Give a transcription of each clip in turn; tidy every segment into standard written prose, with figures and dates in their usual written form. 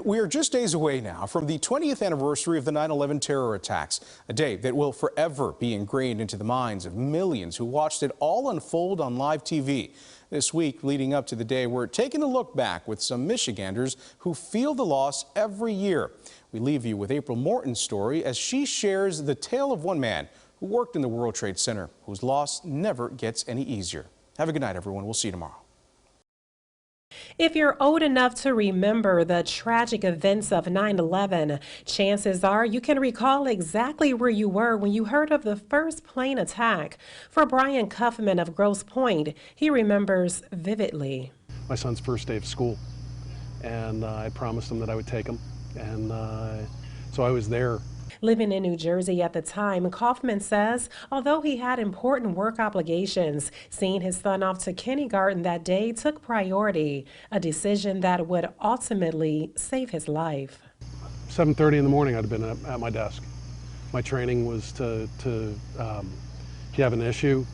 We are just days away now from the 20th anniversary of the 9/11 terror attacks, a day that will forever be ingrained into the minds of millions who watched it all unfold on live TV. This week, leading up to the day, we're taking a look back with some Michiganders who feel the loss every year. We leave you with April Morton's story as she shares the tale of one man who worked in the World Trade Center, whose loss never gets any easier. Have a good night, everyone. We'll see you tomorrow. If you're old enough to remember the tragic events of 9/11, chances are you can recall exactly where you were when you heard of the first plane attack. For Brian Cuffman of Grosse, Pointe, he remembers vividly. My son's first day of school, and I promised him that I would take him, and so I was there. Living in New Jersey at the time, Kaufman says although he had important work obligations, seeing his son off to kindergarten that day took priority, a decision that would ultimately save his life. 7:30 in the morning, I'd have been at my desk. My training was to if you have an issue,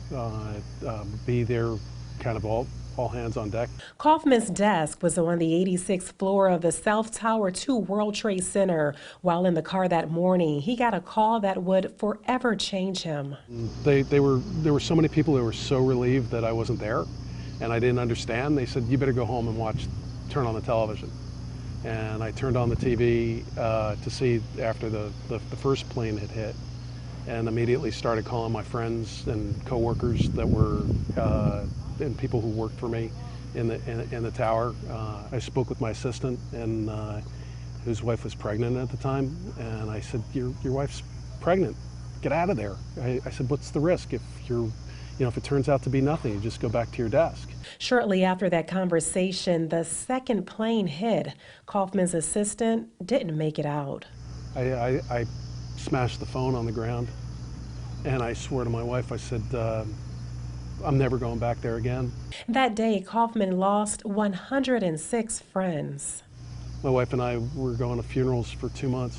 be there kind of all hands on deck. Kaufman's desk was on the 86th floor of the South Tower 2 World Trade Center. While in the car that morning, he got a call that would forever change him. There were so many people who were so relieved that I wasn't there, and I didn't understand. They said, "You better go home and turn on the television." And I turned on the TV to see after the first plane had hit, and immediately started calling my friends and coworkers that were and people who worked for me in the tower. I spoke with my assistant, and whose wife was pregnant at the time, and I said, "Your wife's pregnant. Get out of there." I said, "What's the risk if if it turns out to be nothing? You just go back to your desk." Shortly after that conversation, the second plane hit. Kaufman's assistant didn't make it out. I smashed the phone on the ground, and I swore to my wife, I said, "I'm never going back there again." That day, Kaufman lost 106 friends. My wife and I were going to funerals for 2 months,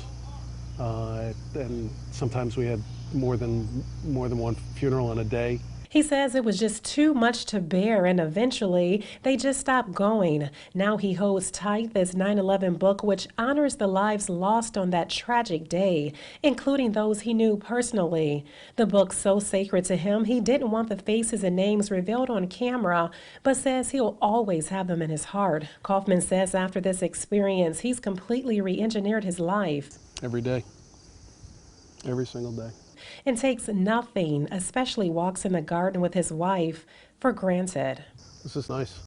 and sometimes we had more than one funeral in a day. He says it was just too much to bear, and eventually they just stopped going. Now he holds tight this 9/11 book, which honors the lives lost on that tragic day, including those he knew personally. The book's so sacred to him, he didn't want the faces and names revealed on camera, but says he'll always have them in his heart. Kaufman says after this experience, he's completely re-engineered his life. Every day. Every single day. And takes nothing, especially walks in the garden with his wife, for granted. This is nice.